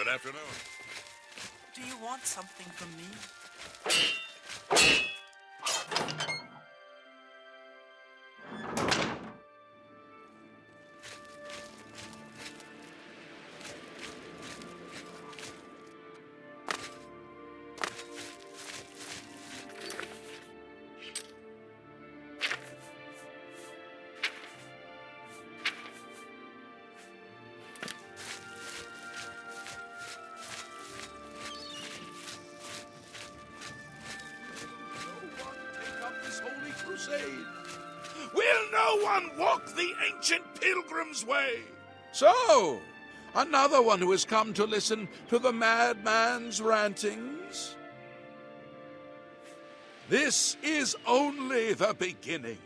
Good afternoon. Do you want something from me? Will no one walk the ancient pilgrim's way? So, another one who has come to listen to the madman's rantings? This is only the beginning.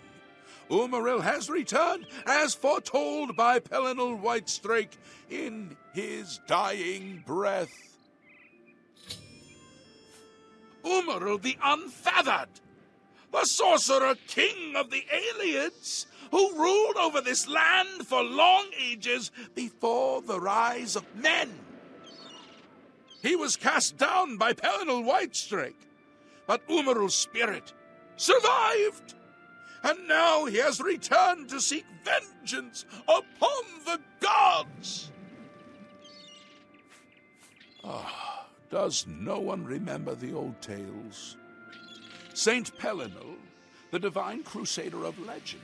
Umaril has returned as foretold by Pelinal Whitestrake in his dying breath. Umaril the Unfeathered, the sorcerer king of the Aelids, who ruled over this land for long ages before the rise of men. He was cast down by Pelinal Whitestrake, but Umaril's spirit survived, and now he has returned to seek vengeance upon the gods. Does no one remember the old tales? Saint Pelinal, the divine crusader of legend,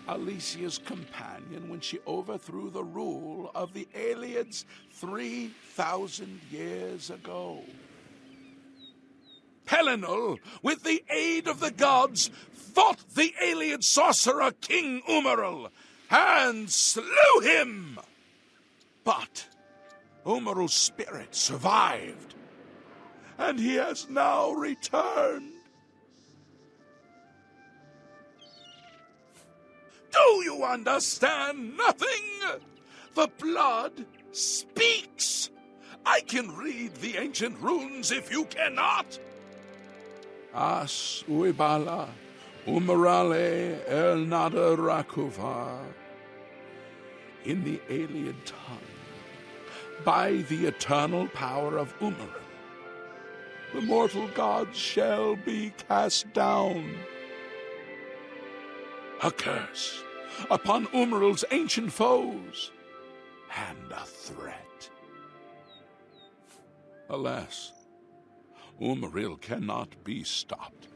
Alicia's companion when she overthrew the rule of the Aelids 3,000 years ago. Pelinal, with the aid of the gods, fought the Aeliad sorcerer King Umaril and slew him. But Umaril's spirit survived, and he has now returned. Do you understand nothing? The blood speaks. I can read the ancient runes if you cannot. As uibala, umarale el nada rakuva. In the Aeliad tongue, by the eternal power of Umaril, the mortal gods shall be cast down. A curse upon Umaril's ancient foes, and a threat. Alas, Umaril cannot be stopped.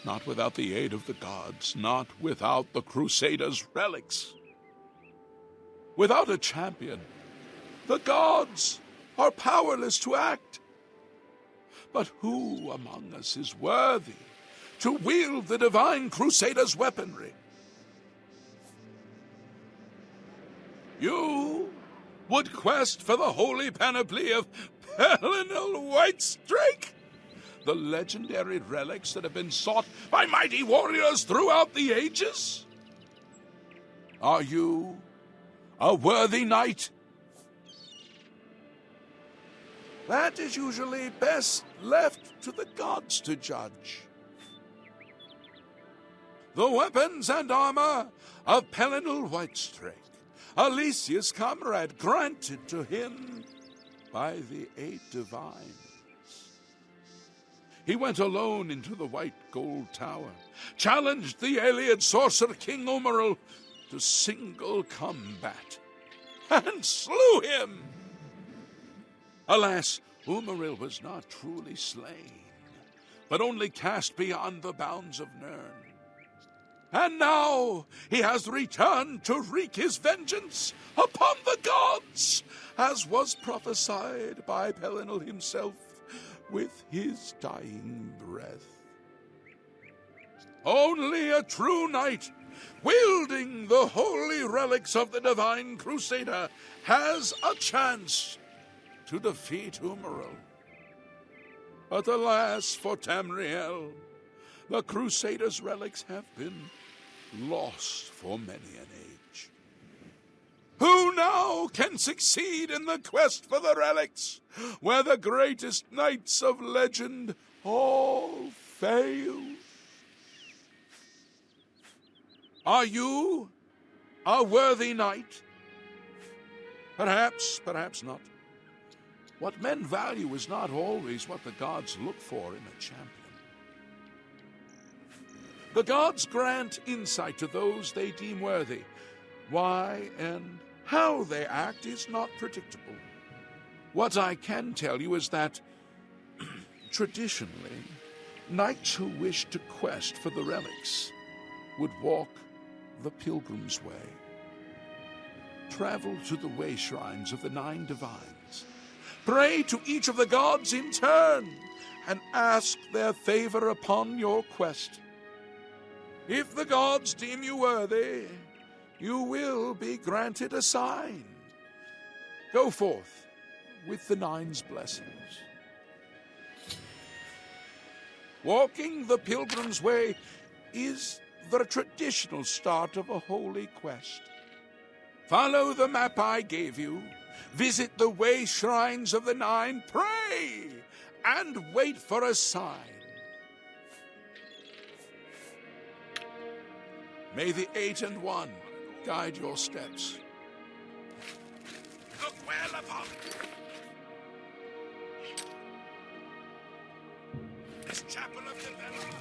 Not without the aid of the gods, not without the Crusaders' relics. Without a champion, the gods are powerless to act. But who among us is worthy to wield the divine Crusader's weaponry? You would quest for the holy panoply of Pelinal Whitestrake? The legendary relics that have been sought by mighty warriors throughout the ages? Are you a worthy knight? That is usually best left to the gods to judge. The weapons and armor of Pelinal Whitestrake, Alicia's comrade, granted to him by the 8 divines. He went alone into the white gold tower, challenged the Aeliad sorcerer King Umaril to single combat, and slew him. Alas, Umaril was not truly slain, but only cast beyond the bounds of Nirn. And now he has returned to wreak his vengeance upon the gods, as was prophesied by Pelinal himself with his dying breath. Only a true knight, wielding the holy relics of the divine Crusader, has a chance to defeat Umaril. But alas for Tamriel, the Crusader's relics have been lost for many an age. Who now can succeed in the quest for the relics, where the greatest knights of legend all fail? Are you a worthy knight? Perhaps, perhaps not. What men value is not always what the gods look for in a champion. The gods grant insight to those they deem worthy. Why and how they act is not predictable. What I can tell you is that, traditionally, knights who wished to quest for the relics would walk the pilgrim's way. Travel to the way shrines of the 9 divines. Pray to each of the gods in turn, and ask their favor upon your quest. If the gods deem you worthy, you will be granted a sign. Go forth with the 9's blessings. Walking the pilgrim's way is the traditional start of a holy quest. Follow the map I gave you, visit the way shrines of the 9, pray, and wait for a sign. May the 8 and 1 guide your steps. Look well upon this chapel of development.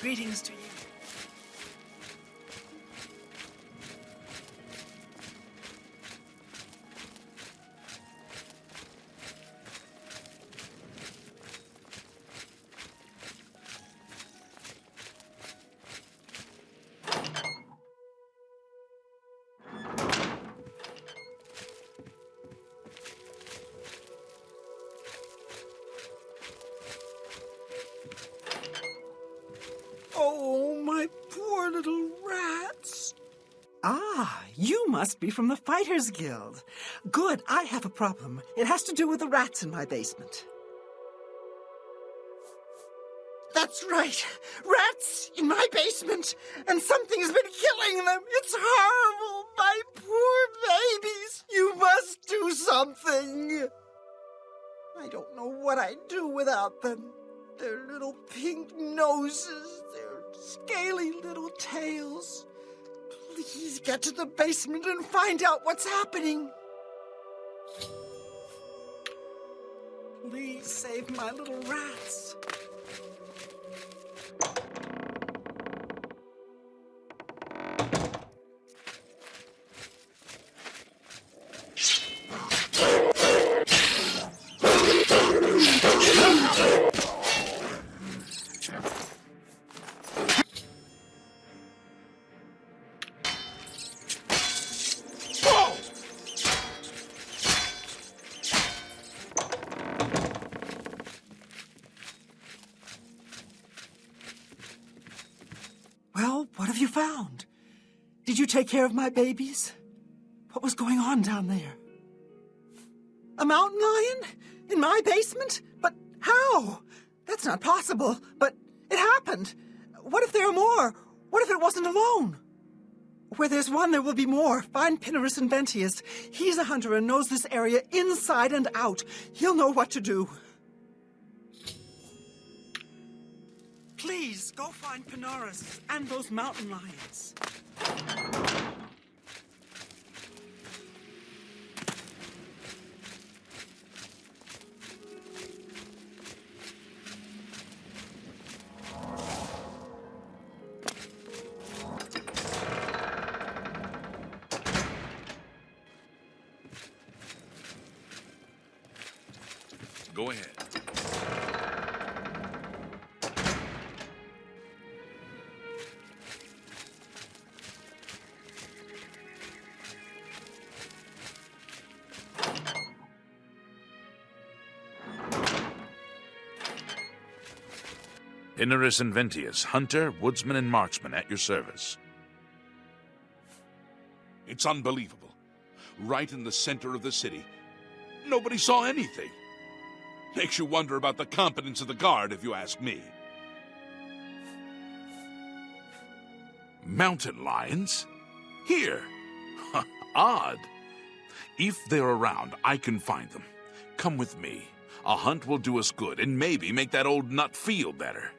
Greetings to you. Oh, my poor little rats. Ah, you must be from the Fighters Guild. Good, I have a problem. It has to do with the rats in my basement. That's right. Rats in my basement, and something has been killing them. It's horrible. My poor babies. You must do something. I don't know what I'd do without them. Their little pink noses, their scaly little tails. Please get to the basement and find out what's happening. Please save my little rats. Well, what have you found? Did you take care of my babies? What was going on down there? A mountain lion? In my basement? But how? That's not possible. But it happened. What if there are more? What if it wasn't alone? Where there's one, there will be more. Find Pinarus Inventius. He's a hunter and knows this area inside and out. He'll know what to do. Please, go find Pinarus and those mountain lions. Go ahead. Pinarus Inventius, hunter, woodsman, and marksman at your service. It's unbelievable. Right in the center of the city. Nobody saw anything. Makes you wonder about the competence of the guard, if you ask me. Mountain lions? Here. Odd. If they're around, I can find them. Come with me. A hunt will do us good and maybe make that old nut feel better.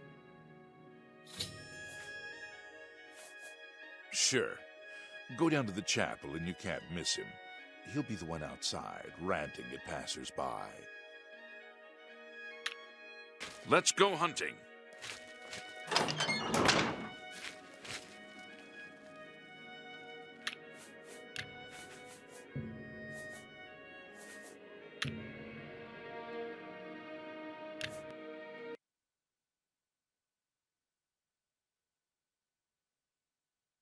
Sure. Go down to the chapel and you can't miss him. He'll be the one outside, ranting at passers-by. Let's go hunting.